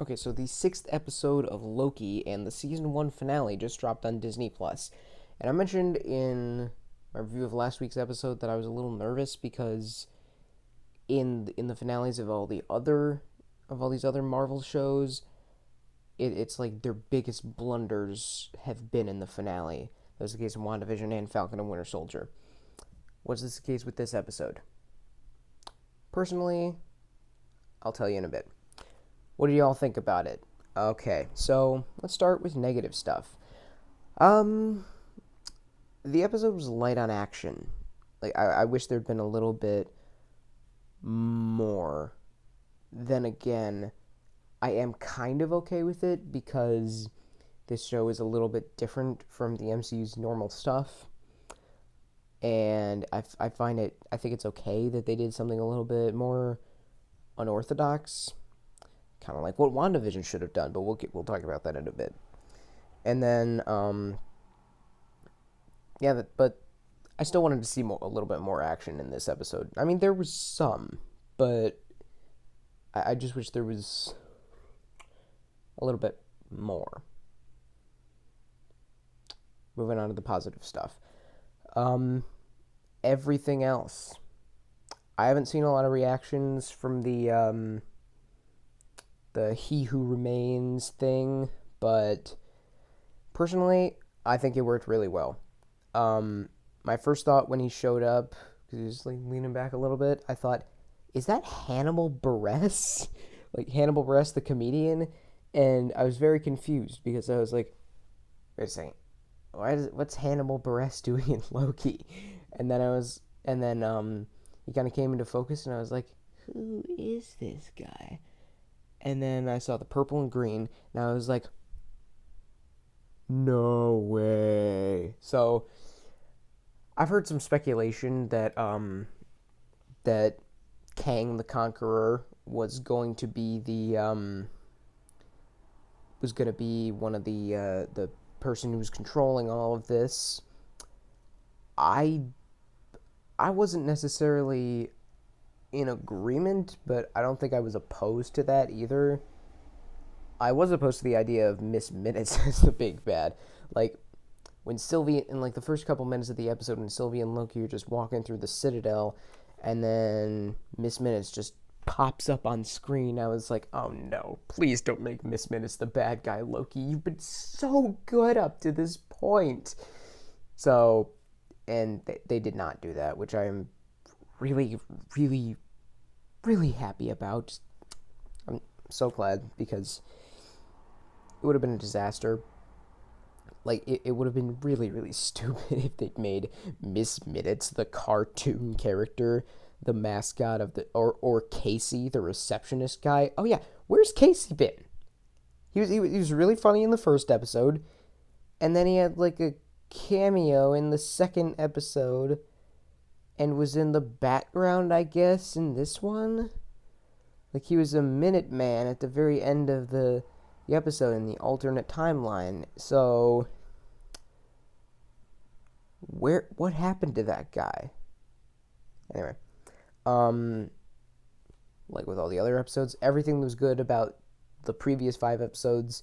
Okay, so the sixth episode of Loki and the season one finale just dropped on Disney Plus, and I mentioned in my review of last week's episode that I was a little nervous because in the finales of all these other Marvel shows, it's like their biggest blunders have been in the finale. That was the case in WandaVision and Falcon and Winter Soldier. Was this the case with this episode? Personally, I'll tell you in a bit. What do y'all think about it? Okay, so let's start with negative stuff. Um, the episode was light on action. I wish there'd been a little bit more. Then again, I am kind of okay with it because this show is a little bit different from the MCU's normal stuff. And I find it, I think it's okay that they did something a little bit more unorthodox. Kind of like what WandaVision should have done, but we'll talk about that in a bit. And then, yeah, but I still wanted to see a little bit more action in this episode. I mean, there was some, but I just wish there was a little bit more. Moving on to the positive stuff. Um, Everything else. I haven't seen a lot of reactions from the He Who Remains thing, but personally, I think it worked really well. My first thought when he showed up, because he was like leaning back a little bit, I thought, is that Hannibal Buress? Like Hannibal Buress, the comedian? And I was very confused because I was like, wait a second, what's Hannibal Buress doing in Loki? And then he kind of came into focus, and I was like, who is this guy? And then I saw the purple and green, and I was like, no way. So I've heard some speculation that Kang the Conqueror was going to be one of the person who's controlling all of this. I I wasn't necessarily in agreement, but I don't think I was opposed to that either. I was opposed to the idea of Miss Minutes as the big bad. Like when Sylvie in like the first couple minutes of the episode when Sylvie and Loki are just walking through the Citadel and then Miss Minutes just pops up on screen, I was like, oh no, please don't make Miss Minutes the bad guy, Loki. You've been so good up to this point. So, and they did not do that, which I am really, really, really happy about. I'm so glad because it would have been a disaster. Like, it would have been really, really stupid if they'd made Miss Minutes, the cartoon character, the mascot of or Casey, the receptionist guy. Oh, yeah, where's Casey been? He was really funny in the first episode, and then he had, like, a cameo in the second episode, and was in the background, I guess, in this one. Like, he was a Minute Man at the very end of the episode in the alternate timeline. So, what happened to that guy? Anyway, um, like with all the other episodes, everything that was good about the previous 5 episodes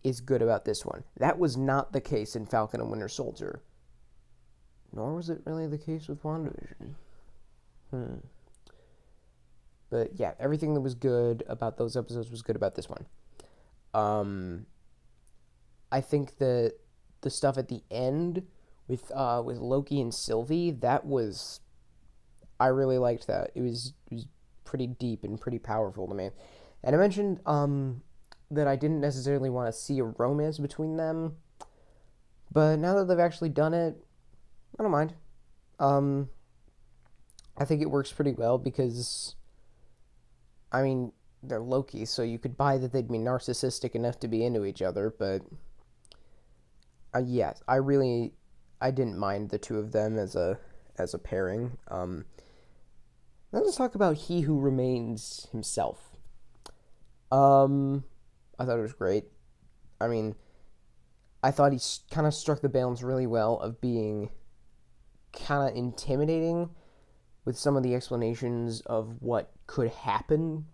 is good about this one. That was not the case in Falcon and Winter Soldier. Nor was it really the case with WandaVision. But yeah, everything that was good about those episodes was good about this one. Um, I think that the stuff at the end with Loki and Sylvie, that was I really liked that. It was pretty deep and pretty powerful to me. And I mentioned that I didn't necessarily want to see a romance between them, but now that they've actually done it, I don't mind. Um, I think it works pretty well because I mean they're Loki, so you could buy that they'd be narcissistic enough to be into each other. But yes, I didn't mind the two of them as a pairing. Now let's talk about He Who Remains himself. Um, I thought it was great. I mean, I thought he kind of struck the balance really well of being kind of intimidating with some of the explanations of what could happen,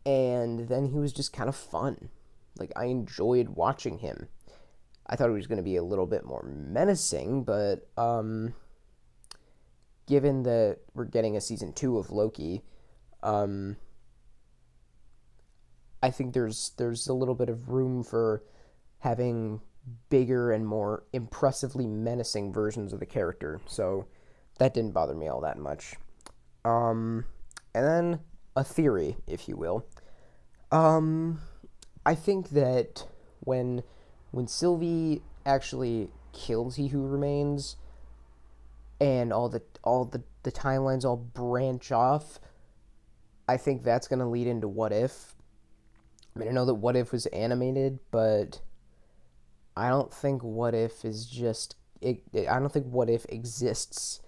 and and then he was just kind of fun. Like, I enjoyed watching him. I thought he was going to be a little bit more menacing, but given that we're getting a season 2 of Loki, um, I think there's a little bit of room for having bigger and more impressively menacing versions of the character. So that didn't bother me all that much. Um, and then a theory, if you will. Um, I think that when when Sylvie actually kills He Who Remains, and all the timelines all branch off, I think that's gonna lead into What If. I mean, I know that What If was animated, but I don't think What If is just I don't think What If exists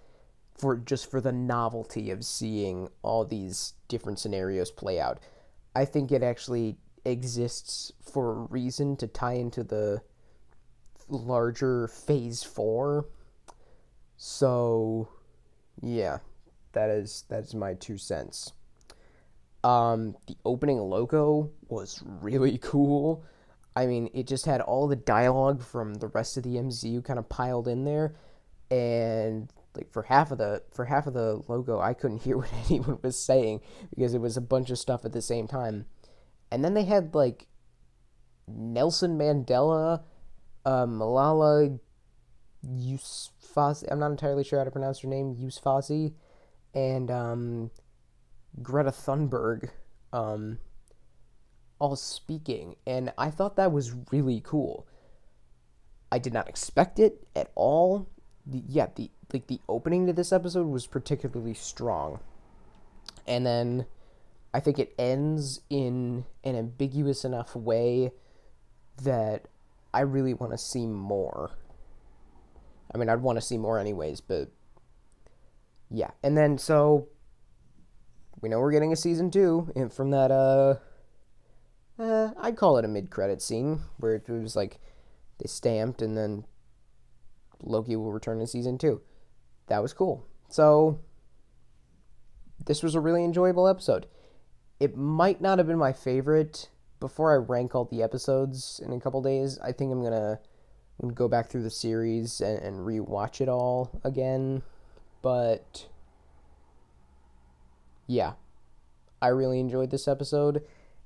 for the novelty of seeing all these different scenarios play out. I think it actually exists for a reason to tie into the larger Phase 4. So, yeah, that is my 2 cents. The opening logo was really cool. I mean, it just had all the dialogue from the rest of the MCU kind of piled in there, and like for half of the logo, I couldn't hear what anyone was saying because it was a bunch of stuff at the same time. And then they had like Nelson Mandela, Malala Yousafzai. I'm not entirely sure how to pronounce her name. Yousafzai, and Greta Thunberg, um, all speaking, and I thought that was really cool. I did not expect it at all. The opening to this episode was particularly strong, and then I think it ends in an ambiguous enough way that I really want to see more. I mean, I'd want to see more anyways, but yeah. And then so we know we're getting a season 2, and from that I'd call it a mid-credit scene where it was like they stamped and then Loki will return in season 2. That was cool. So this was a really enjoyable episode. It might not have been my favorite. Before I rank all the episodes in a couple days, I think I'm gonna go back through the series and rewatch it all again. But yeah, I really enjoyed this episode,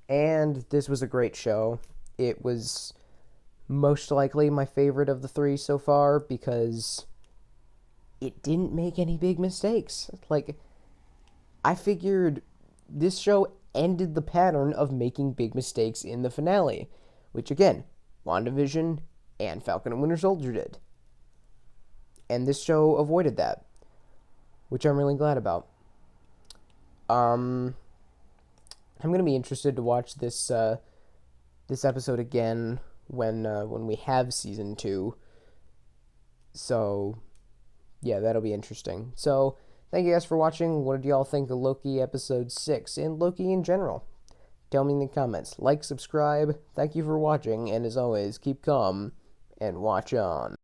and this was a great show. It was most likely my favorite of the 3 so far because it didn't make any big mistakes. Like, I figured this show ended the pattern of making big mistakes in the finale, which again, WandaVision and Falcon and Winter Soldier did. And this show avoided that, which I'm really glad about. I'm gonna be interested to watch this episode again when we have season 2. So yeah, that'll be interesting. So thank you guys for watching. What did y'all think of Loki episode 6 and Loki in general? Tell me in the comments. Like, subscribe. Thank you for watching, and as always, keep calm and watch on.